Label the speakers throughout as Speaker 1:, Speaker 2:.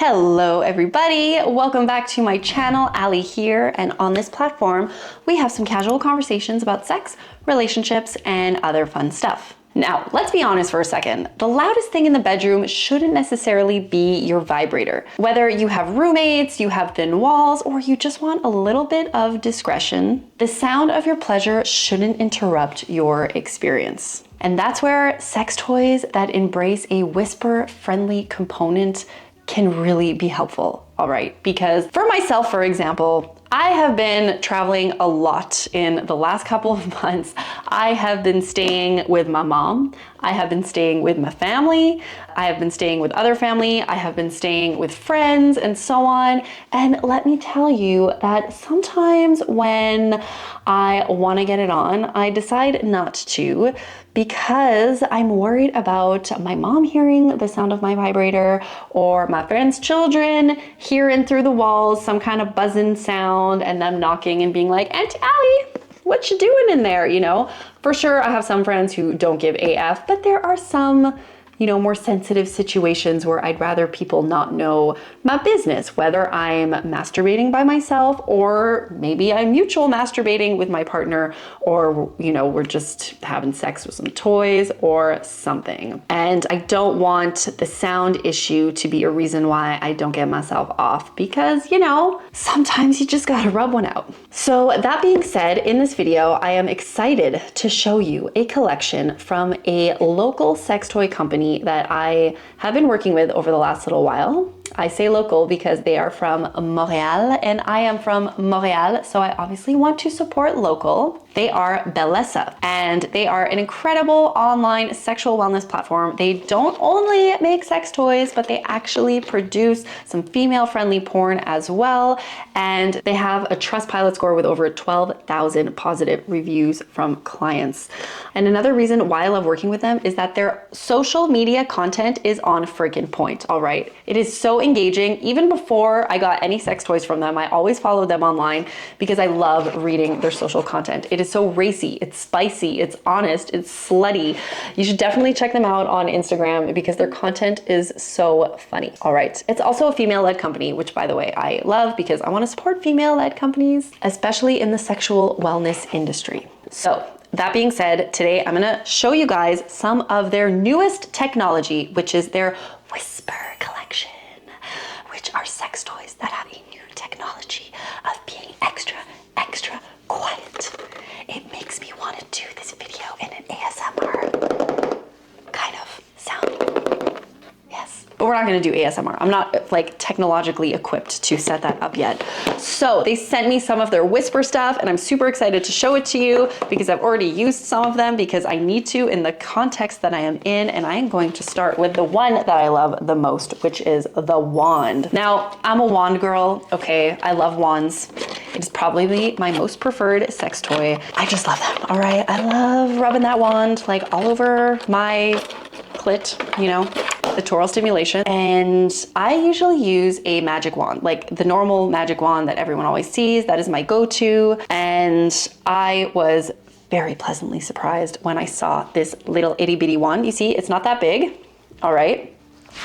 Speaker 1: Hello everybody, welcome back to my channel. Ali here, and on this platform we have some casual conversations about sex, relationships, and other fun stuff. Now, let's be honest for a second. The loudest thing in the bedroom shouldn't necessarily be your vibrator. Whether you have roommates, you have thin walls, or you just want a little bit of discretion, the sound of your pleasure shouldn't interrupt your experience. And that's where sex toys that embrace a whisper-friendly component can really be helpful, all right? Because for myself, for example, I have been traveling a lot in the last couple of months. I have been staying with my mom. I have been staying with my family. I have been staying with other family. I have been staying with friends and so on. And let me tell you that sometimes when I want to get it on, I decide not to because I'm worried about my mom hearing the sound of my vibrator or my friends' children hearing through the walls some kind of buzzing sound and them knocking and being like, Auntie Ali, what you doing in there? You know, for sure I have some friends who don't give AF, but there are some, you know, more sensitive situations where I'd rather people not know my business, whether I'm masturbating by myself or maybe I'm mutual masturbating with my partner, or, you know, we're just having sex with some toys or something. And I don't want the sound issue to be a reason why I don't get myself off, because, you know, sometimes you just gotta rub one out. So that being said, in this video, I am excited to show you a collection from a local sex toy company that I have been working with over the last little while. I say local because they are from Montreal and I am from Montreal, so I obviously want to support local. They are BELLESA, and they are an incredible online sexual wellness platform. They don't only make sex toys, but they actually produce some female-friendly porn as well, and they have a Trustpilot score with over 12,000 positive reviews from clients. And another reason why I love working with them is that their social media content is on freaking point, all right? It is so engaging. Even before I got any sex toys from them, I always followed them online because I love reading their social content. It is so racy, it's spicy, it's honest, it's slutty. You should definitely check them out on Instagram because their content is so funny. All right. It's also a female-led company, which by the way, I love because I want to support female-led companies, especially in the sexual wellness industry. So that being said, today I'm gonna show you guys some of their newest technology, which is their Whisper collection, which are sex toys that have a new technology of being extra quiet. It makes me want to do this video in an ASMR kind of sound. Yes, but we're not going to do ASMR. I'm not like technologically equipped to set that up yet. So they sent me some of their Whisper stuff and I'm super excited to show it to you because I've already used some of them because I need to in the context that I am in, and I am going to start with the one that I love the most, which is the wand. Now, I'm a wand girl, okay? I love wands. It is probably my most preferred sex toy. I just love them, all right? I love rubbing that wand like all over my clit, you know, the clitoral stimulation. And I usually use a magic wand, like the normal magic wand that everyone always sees. That is my go-to. And I was very pleasantly surprised when I saw this little itty bitty wand. You see, it's not that big, all right?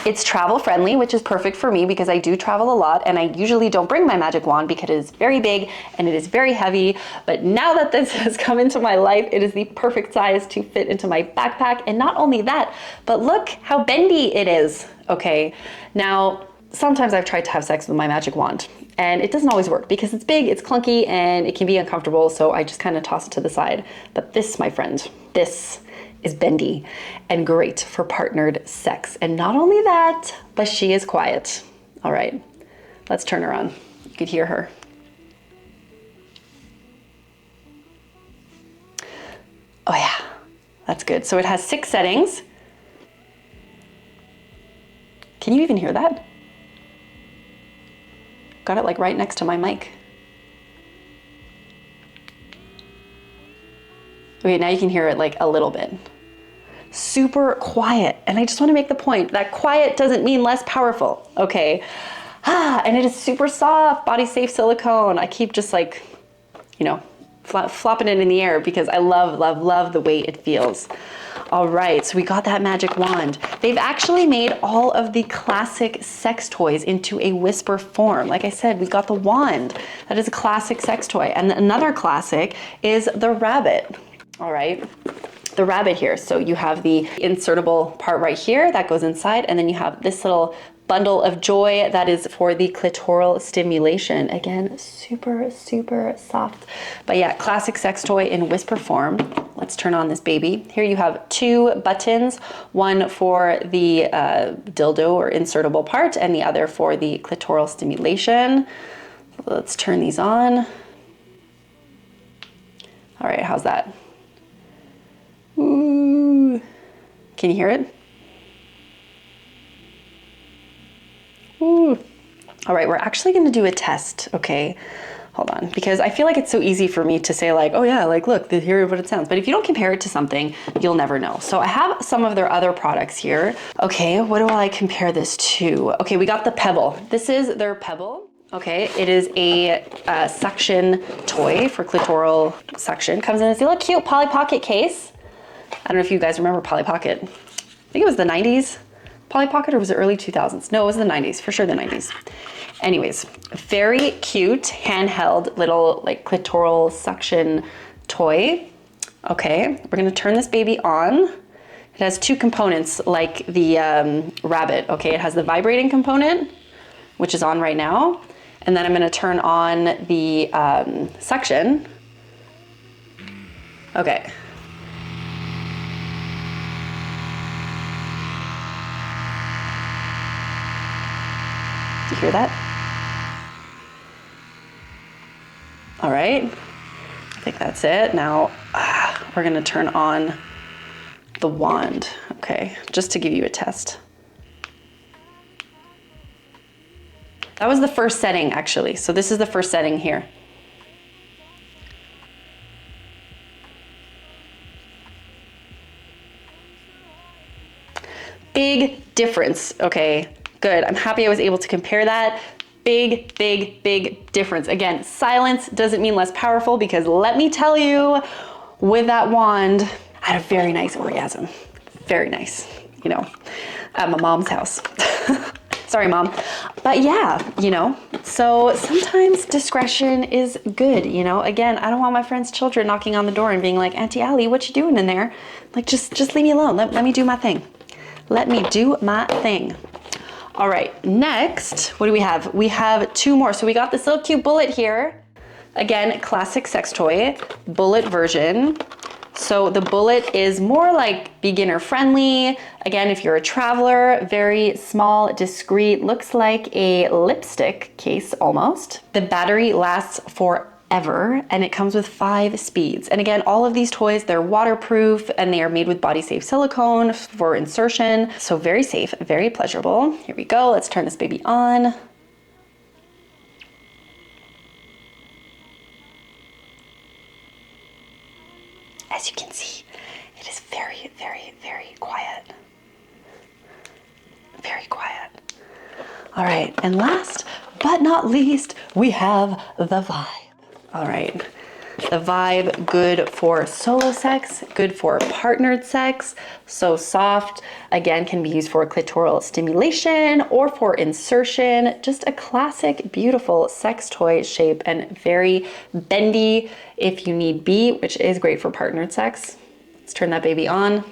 Speaker 1: It's travel friendly, which is perfect for me because I do travel a lot and I usually don't bring my magic wand because it is very big and it is very heavy. But now that this has come into my life, it is the perfect size to fit into my backpack. And not only that, but look how bendy it is. Okay, now sometimes I've tried to have sex with my magic wand and it doesn't always work because it's big, it's clunky, and it can be uncomfortable. So I just kind of toss it to the side. But this, my friend, this is bendy and great for partnered sex. And not only that, but she is quiet. All right, let's turn her on. You could hear her. Oh yeah, that's good. So it has 6 settings. Can you even hear that? Got it like right next to my mic. Okay, now you can hear it like a little bit. Super quiet. And I just want to make the point that quiet doesn't mean less powerful, okay? And it is super soft, body safe silicone. I keep just like, you know, flopping it in the air because I love, love, love the way it feels. All right, so we got that magic wand. They've actually made all of the classic sex toys into a whisper form. Like I said, we got the wand. That is a classic sex toy. And another classic is the rabbit. All right, the rabbit here. So you have the insertable part right here that goes inside, and then you have this little bundle of joy that is for the clitoral stimulation. Again, super, super soft. But yeah, classic sex toy in whisper form. Let's turn on this baby. Here you have 2 buttons, one for the dildo or insertable part and the other for the clitoral stimulation. Let's turn these on. All right, how's that? Ooh. Can you hear it? Ooh. All right, we're actually gonna do a test, okay? Hold on, because I feel like it's so easy for me to say like, oh yeah, like look, here's what it sounds. But if you don't compare it to something, you'll never know. So I have some of their other products here. Okay, what do I compare this to? Okay, we got the Pebble. This is their Pebble. Okay, it is a suction toy for clitoral suction. Comes in this little cute Polly Pocket case. I don't know if you guys remember Polly Pocket. I think it was the 90s. Polly Pocket, or was it early 2000s? No, it was the 90s, for sure the 90s. Anyways, very cute handheld little like clitoral suction toy. Okay, we're gonna turn this baby on. It has 2 components like the rabbit. Okay, it has the vibrating component, which is on right now. And then I'm gonna turn on the suction. Okay. Do you hear that? All right, I think that's it. Now we're gonna turn on the wand, okay, just to give you a test. That was the first setting actually, so this is the first setting here. Big difference, okay. Good, I'm happy I was able to compare that. Big, big, big difference. Again, silence doesn't mean less powerful because let me tell you, with that wand, I had a very nice orgasm. Very nice, you know, at my mom's house. Sorry, Mom. But yeah, you know, so sometimes discretion is good, you know. Again, I don't want my friends' children knocking on the door and being like, Auntie Allie, what you doing in there? Like, just leave me alone. Let me do my thing. Let me do my thing. All right, next, what do we have? We have 2 more. So we got this little cute bullet here. Again, classic sex toy, bullet version. So the bullet is more like beginner friendly. Again, if you're a traveler, very small, discreet, looks like a lipstick case almost. The battery lasts forever and it comes with 5 speeds. And again, all of these toys, they're waterproof and they are made with body safe silicone for insertion. So very safe, very pleasurable. Here we go, let's turn this baby on. As you can see, it is very, very, very quiet. Very quiet. All right, and last but not least, we have the Vibe. All right, the Vibe, good for solo sex, good for partnered sex, so soft. Again, can be used for clitoral stimulation or for insertion. Just a classic, beautiful sex toy shape and very bendy if you need be, which is great for partnered sex. Let's turn that baby on.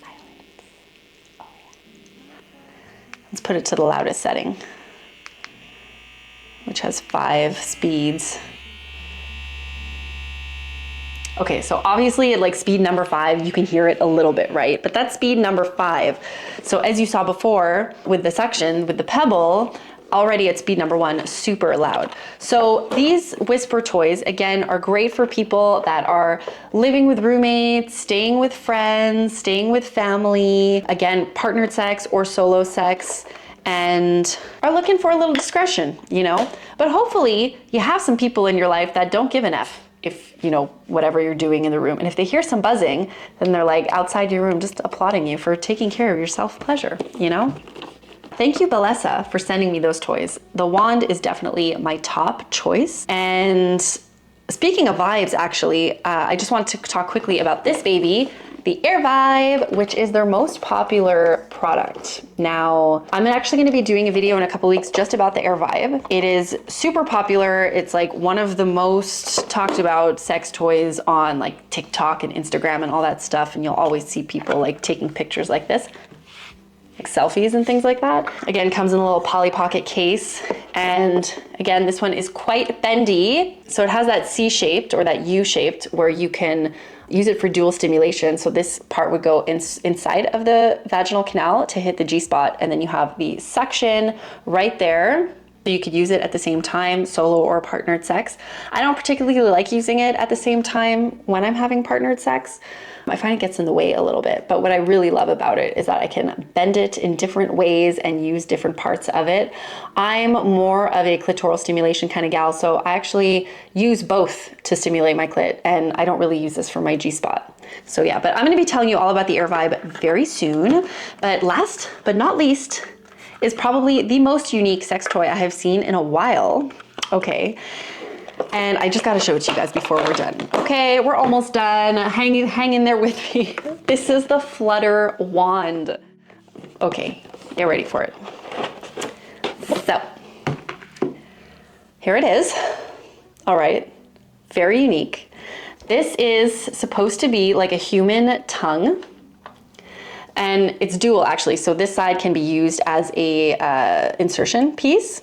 Speaker 1: Silence. Oh. Let's put it to the loudest setting, which has 5 speeds. Okay, so obviously at like speed number 5, you can hear it a little bit, right? But that's speed number 5. So as you saw before with the suction, with the Pebble, already at speed number 1, super loud. So these whisper toys, again, are great for people that are living with roommates, staying with friends, staying with family, again, partnered sex or solo sex, and are looking for a little discretion, you know? But hopefully you have some people in your life that don't give an F if, you know, whatever you're doing in the room. And if they hear some buzzing, then they're like outside your room just applauding you for taking care of your self-pleasure, you know? thank you BELLESA for sending me those toys. The wand is definitely my top choice. And speaking of vibes, actually, I just want to talk quickly about this baby, the AirVibe, which is their most popular product. Now, I'm actually gonna be doing a video in a couple weeks just about the AirVibe. It is super popular. It's like one of the most talked about sex toys on like TikTok and Instagram and all that stuff. And you'll always see people like taking pictures like this, like selfies and things like that. Again, comes in a little Polly Pocket case. And again, this one is quite bendy. So it has that C-shaped or that U-shaped where you can use it for dual stimulation. So this part would go inside of the vaginal canal to hit the G-spot. And then you have the suction right there. So you could use it at the same time, solo or partnered sex. I don't particularly like using it at the same time when I'm having partnered sex. I find it gets in the way a little bit, but what I really love about it is that I can bend it in different ways and use different parts of it. I'm more of a clitoral stimulation kind of gal, so I actually use both to stimulate my clit, and I don't really use this for my G-spot. So yeah, but I'm gonna be telling you all about the AirVibe very soon. But last but not least is probably the most unique sex toy I have seen in a while. Okay. And I just gotta show it to you guys before we're done. Okay, we're almost done. Hang in there with me. This is the FlutterWand. Okay, get ready for it. So, here it is. All right, very unique. This is supposed to be like a human tongue. And it's dual actually. So this side can be used as a insertion piece.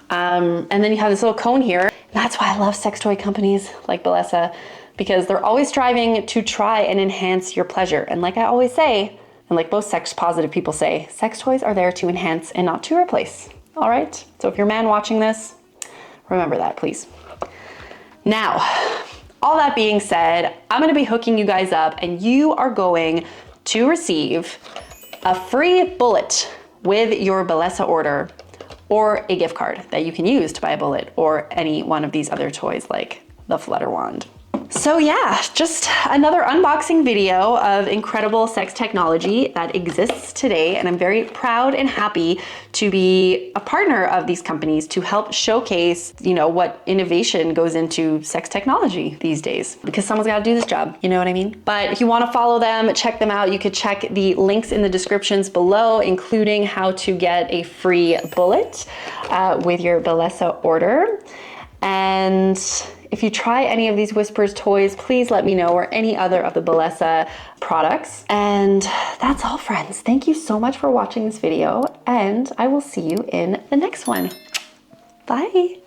Speaker 1: And then you have this little cone here. That's why I love sex toy companies like BELLESA, because they're always striving to try and enhance your pleasure. And like I always say, and like most sex positive people say, sex toys are there to enhance and not to replace. All right? So if you're a man watching this, remember that, please. Now, all that being said, I'm gonna be hooking you guys up and you are going to receive a free bullet with your BELLESA order, or a gift card that you can use to buy a bullet or any one of these other toys like the FlutterWand. So yeah, just another unboxing video of incredible sex technology that exists today. And I'm very proud and happy to be a partner of these companies to help showcase, you know, what innovation goes into sex technology these days, because someone's got to do this job. You know what I mean? But if you want to follow them, check them out. You could check the links in the descriptions below, including how to get a free bullet with your BELLESA order. And if you try any of these Whispers toys, please let me know, or any other of the BELLESA products. And that's all, friends. Thank you so much for watching this video, and I will see you in the next one. Bye.